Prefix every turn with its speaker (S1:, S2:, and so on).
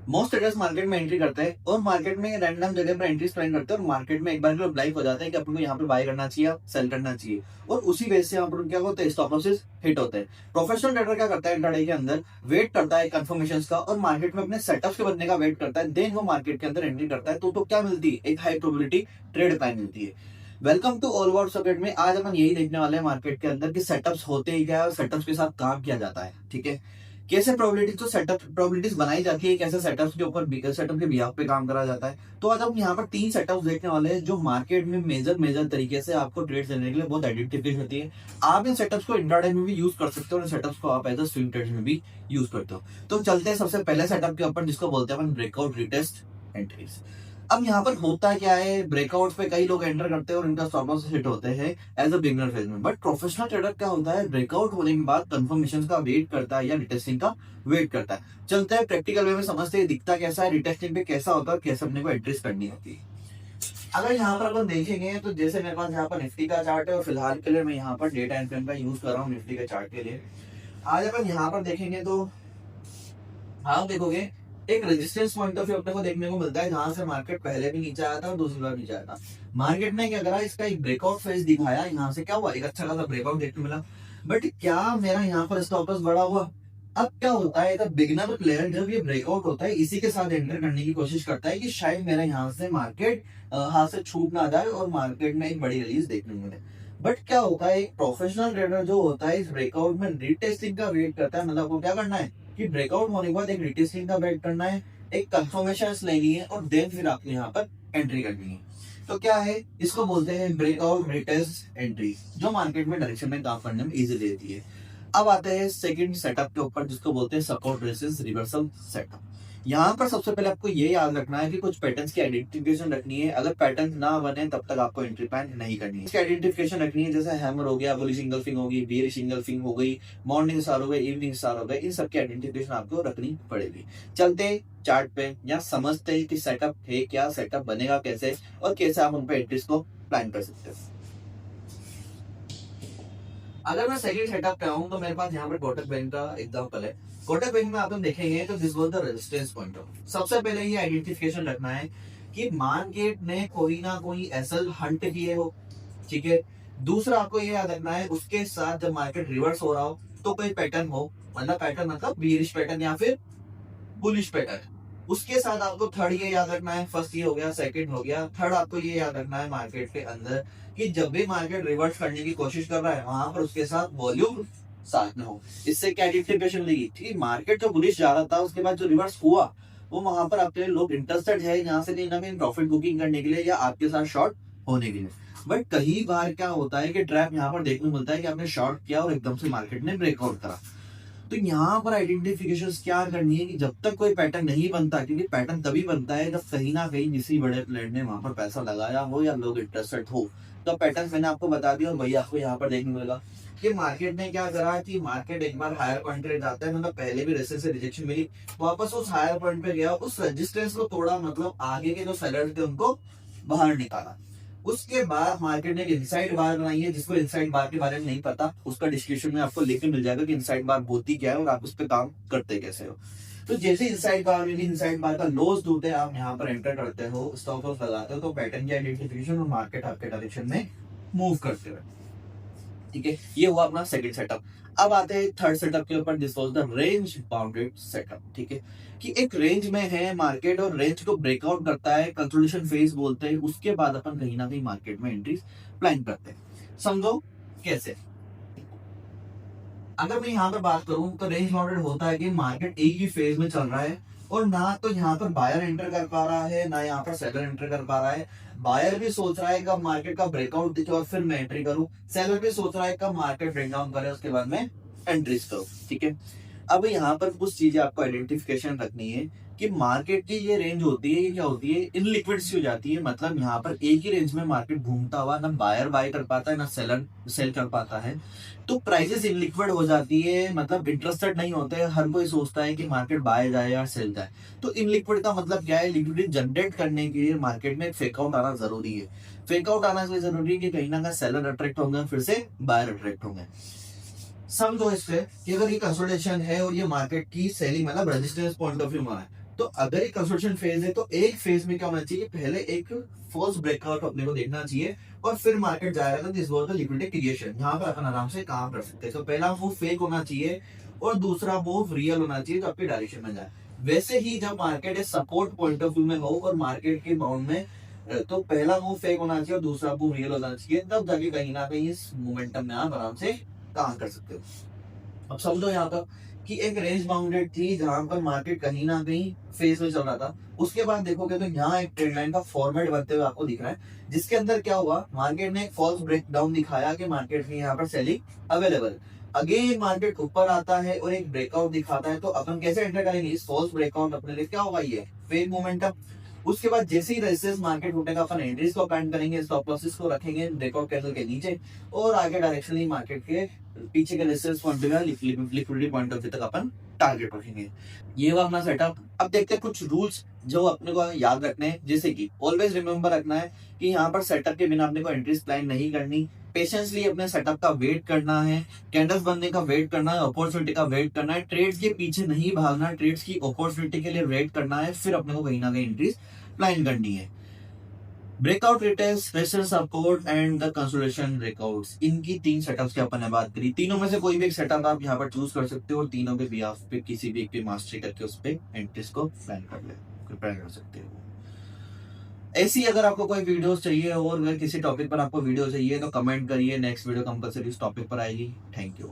S1: Most traders market में entry करते हैं और मार्केट में रैंडम जगह पर एंट्रीज प्लान करते हैं और मार्केट में एक बार के लाइव हो जाता है कि अपन को यहाँ पे बाय करना चाहिए या सेल करना चाहिए और उसी बेस से यहाँ पर क्या होता है, स्टॉप लॉसेस हिट होते हैं। प्रोफेशनल ट्रेडर क्या करता है, इंट्राडे के अंदर वेट करता है कंफर्मेशन का और मार्केट में अपने सेटअप्स के बनने का वेट करता है, देन वो मार्केट के अंदर एंट्री करता है। तो क्या मिलती है, एक हाई प्रोबेबिलिटी ट्रेड प्लान मिलती है। Welcome to all word subject में आज अपन यही देखने वाले हैं मार्केट के अंदर कि सेटअप्स होते ही क्या है और सेटअप्स के साथ काम किया जाता है। ठीक है, कैसे प्रोबेबिलिटीज तो सेटअप प्रोबेबिलिटीज बनाई जाती है, कैसे सेटअप्स के ऊपर सेटअप के बिहाफ पे काम करा जाता है। तो आज हम यहाँ पर 3 सेटअप्स देखने वाले हैं जो मार्केट में मेजर तरीके से आपको ट्रेड देने के लिए बहुत आइडेंटिफिकेशन होती है। आप इन सेटअप्स को इंट्राडे में भी यूज कर सकते हो और इन सेटअप्स को आप एज अ स्विंग ट्रेड में भी यूज करते हो। तो चलते हैं सबसे पहले सेटअप के ऊपर जिसको बोलते हैं अपन ब्रेकआउट रिटेस्ट एंट्रीज। अब यहाँ पर होता क्या है, ब्रेकआउट पे कई लोग एंटर करते हैं और इनका स्टॉप लॉस हिट होते हैं एज अ बिगनर फेज में। बट प्रोफेशनल ट्रेडर क्या होता है, ब्रेकआउट होने के बाद कंफर्मेशन का वेट करता है या रिटेस्टिंग का वेट करता है। चलते हैं प्रैक्टिकल वे में समझते हैं दिखता कैसा है, रिटेस्टिंग पे कैसा होता है, कैसे अपने को एड्रेस करनी होती है। अगर यहाँ पर अपन देखेंगे तो जैसे मेरे पास यहाँ पर निफ्टी का चार्ट है और फिलहाल के लिए मैं यहाँ पर डे टाइम फ्रेम का यूज कर रहा हूँ निफ्टी के चार्ट के लिए। आज अपन यहाँ पर देखेंगे तो आप देखोगे एक रेजिस्टेंस पॉइंट ऑफ व्यू अपने को देखने को मिलता है जहां से मार्केट पहले भी नीचे आया था और दूसरी बार नीचे आया था। मार्केट ने क्या करा, इसका एक ब्रेकआउट फेज दिखाया, यहाँ से क्या हुआ, एक अच्छा खासा ब्रेकआउट देखने मिला। बट क्या मेरा यहाँ पर स्टॉप लॉस बड़ा हुआ? अब क्या होता है, बिगिनर प्लेयर जब ये ब्रेकआउट होता है इसी के साथ एंटर करने की कोशिश करता है कि शायद मेरा यहाँ से मार्केट हाथ से छूट ना जाए और मार्केट में एक बड़ी रिलीज देखने को मिले। बट क्या होता है, एक प्रोफेशनल ट्रेडर जो होता है इस ब्रेकआउट में रीटेस्टिंग का वेट करता है। मतलब वो क्या करना है कि ब्रेकआउट होने के बाद एक रीटेस्टिंग का वेट करना है, एक कंफर्मेशन लेनी है और देन फिर आपने यहाँ पर एंट्री करनी है। तो क्या है, इसको बोलते हैं ब्रेकआउट रिटेस्ट एंट्री, जो मार्केट में डायरेक्शन में काम करने में इजी देती है। अब आते हैं सेकंड सेटअप के ऊपर जिसको बोलते हैं सपोर्ट रेजिस्टेंस रिवर्सल सेटअप। यहाँ पर सबसे पहले आपको ये याद रखना है कि कुछ पैटर्न्स की आइडेंटिफिकेशन रखनी है। अगर पैटर्न ना बने तब तक आपको एंट्री प्लान नहीं करनी है। इसकी आइडेंटिफिकेशन रखनी है, जैसे हैमर हो गया, बुलिश इंगल्फिंग होगी, बियरिश इंगल्फिंग हो गई, मॉर्निंग स्टार हो गए, इवनिंग स्टार हो गए, इन सब की आइडेंटिफिकेशन आपको रखनी पड़ेगी। चलते चार्ट पे या समझते हैं कि सेटअप है क्या, सेटअप बनेगा कैसे और कैसे आप उन पे एंट्रीज को प्लान कर सकते हो। अगर मैं सेकंड सेटअप पे आऊं तो मेरे पास यहाँ पर कोटक बैंक का एग्जांपल है। कोटक बैंक में आप हम देखेंगे तो this was the resistance point of. सबसे पहले ये आइडेंटिफिकेशन रखना है कि मार्केट ने कोई ना कोई एसएल हंट किए हो। ठीक है, दूसरा आपको ये याद रखना है उसके साथ जब मार्केट रिवर्स हो रहा हो तो कोई पैटर्न हो, मतलब पैटर्न मतलब बीरिश पैटर्न या फिर बुलिश पैटर्न। उसके साथ आपको थर्ड ये याद रखना है, फर्स्ट ये हो गया, सेकंड हो गया, थर्ड आपको ये याद रखना है मार्केट के अंदर कि जब भी मार्केट रिवर्स करने की कोशिश कर रहा है वहां पर उसके साथ वॉल्यूम साथ में हो। इससे क्या आइडेंटिफिकेशन लेगी, ठीक है, मार्केट जो बुलिश जा रहा था उसके बाद जो रिवर्स हुआ वो वहां पर आपके लोग इंटरेस्टेड है यहाँ से कहीं ना कहीं प्रॉफिट बुकिंग करने के लिए या आपके साथ शॉर्ट होने के लिए। बट कई बार क्या होता है कि ट्रैप यहाँ पर देखने को मिलता है कि आपने शॉर्ट किया और एकदम से मार्केट ने ब्रेकआउट करा। तो यहाँ पर आइडेंटिफिकेशन क्या करनी है कि जब तक कोई पैटर्न नहीं बनता, क्योंकि पैटर्न तभी बनता है जब कहीं ना कहीं किसी बड़े प्लेयर ने वहां पर पैसा लगाया हो या लोग इंटरेस्टेड हो। तो पैटर्न मैंने आपको बता दिया और वही आपको यहाँ पर देखने मिलेगा कि मार्केट ने क्या करा कि मार्केट एक बार हायर पॉइंट पे जाता है, मतलब पहले भी रेजिस्टेंस से रिजेक्शन मिली, वापस उस हायर पॉइंट पे गया, उस रेजिस्टेंस को तोड़ा, मतलब आगे के जो सेलर थे उनको बाहर निकाला। उसके बाद मार्केट ने एक इनसाइड बार बनाई है, जिसको इनसाइड बार के बारे में नहीं पता उसका डिस्क्रिप्शन में आपको लिख के मिल जाएगा कि इनसाइड बार होती क्या है और आप उस पर काम करते कैसे हो। तो जैसे इनसाइड बार में इनसाइड बार का लोज ढूंढते हैं, आप यहाँ पर एंटर करते हो, स्टॉप लॉस लगाते हो, तो पैटर्न की आइडेंटिफिकेशन और मार्केट आपके डायरेक्शन में मूव करते हुए। ठीक है, ये हुआ अपना सेकंड सेटअप। अब आते हैं थर्ड सेटअप के ऊपर, this was the range bounded setup. ठीक है, कि एक रेंज में है मार्केट और रेंज को ब्रेकआउट करता है, कंसोलिडेशन फेज बोलते हैं, उसके बाद अपन कहीं ना कहीं मार्केट में एंट्रीज प्लान करते हैं। समझो कैसे। अगर मैं यहाँ पर बात करूं तो रेंज बाउंडेड होता है कि मार्केट एक ही फेज में चल रहा है और ना तो यहाँ पर बायर एंटर कर पा रहा है ना यहाँ पर सेलर एंटर कर पा रहा है। बायर भी सोच रहा है कब मार्केट का ब्रेकआउट दिखे और फिर मैं एंट्री करूं, सेलर भी सोच रहा है कब मार्केट ब्रेक डाउन करे उसके बाद मैं एंट्रीज करूं। ठीक है, अब यहाँ पर कुछ चीजें आपको आइडेंटिफिकेशन रखनी है कि मार्केट की ये रेंज होती है, ये क्या होती है, इन लिक्विड सी हो जाती है। मतलब यहाँ पर एक ही रेंज में मार्केट घूमता हुआ ना बायर बाय कर पाता है ना सेलर सेल कर पाता है, तो प्राइसेस इन लिक्विड हो जाती है। मतलब इंटरेस्टेड नहीं होते, हर कोई सोचता है कि मार्केट बाय जाए या सेल जाए। तो इन लिक्विड का मतलब क्या है, लिक्विडिटी जनरेट करने के लिए मार्केट में फेक आउट आना जरूरी है। फेक आउट आना इसलिए जरूरी है कि कहीं ना कहीं सेलर अट्रैक्ट होंगे, फिर से बायर अट्रैक्ट होंगे। समझो इससे कि अगर ये कंसोलिडेशन है और ये मार्केट की सेलिंग मतलब रेजिस्टेंस पॉइंट ऑफ व्यू में है, तो अगर एक कंसोलिडेशन फेज है तो एक फेज में क्या होना चाहिए, पहले एक फर्स्ट ब्रेकआउट अपने को देखना चाहिए और फिर मार्केट जाएगा, this was the liquidity creation, यहाँ पर अपन आराम से काम कर सकते हैं। तो पहला मूव फेक होना चाहिए और दूसरा मूव रियल होना चाहिए जो आपकी डायरेक्शन में जाए। वैसे ही जब market support point of view में हो और मार्केट के बाउंड में, तो पहला मूव फेक होना चाहिए और दूसरा मूव रियल होना चाहिए, तब जाके कहीं ना कहीं इस मोमेंटम में आप आराम से काम कर सकते हो। अब समझो यहाँ पर कि एक रेंज बाउंडेड थी जहां पर मार्केट कहीं ना कहीं फेज में चल रहा था। उसके बाद देखोगे तो यहाँ एक ट्रेंड लाइन का फॉर्मेट बनते हुए आपको दिख रहा है, जिसके अंदर क्या हुआ, मार्केट ने एक फॉल्स ब्रेकडाउन दिखाया कि मार्केट में यहाँ पर सेलिंग अवेलेबल। अगेन मार्केट ऊपर आता है और एक ब्रेकआउट दिखाता है, तो अपन कैसे एंटर करेंगे इस फॉल्स ब्रेकआउट, अपने लिए क्या होगा, ये फेक मोमेंटम। उसके बाद जैसे ही रेजिस्टेंस मार्केट उठेगा अपन एंट्रीज को प्लान करेंगे, स्टॉप लॉसेस को रखेंगे ब्रेकआउट कैंडल के नीचे और आगे डायरेक्शनली मार्केट के पीछे के रेजिस्टेंस पॉइंट पे लिक्विडिटी पॉइंट ऑफ व्यू तक अपन टारगेट रखेंगे। ये हुआ अपना सेटअप। अब देखते हैं कुछ रूल्स जो अपने को याद रखने हैं, जैसे कि ऑलवेज रिमेंबर रखना है कि यहाँ पर सेटअप के बिना अपने को एंट्रीज प्लान नहीं करनी, पेशेंसली अपने सेटअप का वेट करना है, कैंडल्स बनने का वेट करना है, अपॉर्चुनिटी का वेट करना है, ट्रेड्स के पीछे नहीं भागना, ट्रेड्स की अपॉर्चुनिटी के लिए वेट करना है, फिर अपने को कहीं ना कहीं एंट्रीज प्लान करनी है। Breakout retest, resistance support and the consolidation breakouts, इनकी 3 सेटअप्स की अपन ने बात करी। तीनों में से कोई भी एक सेटअप आप यहाँ पर चूज कर सकते हो और तीनों के बिहाफ पे किसी भी एक पे मास्टरी करके उस पे एंट्रीज को प्लान कर सकते हो। ऐसी अगर आपको कोई वीडियोस चाहिए और अगर किसी टॉपिक पर आपको वीडियो चाहिए तो कमेंट करिए, नेक्स्ट वीडियो कंपलसरी इस टॉपिक पर आएगी। Thank you.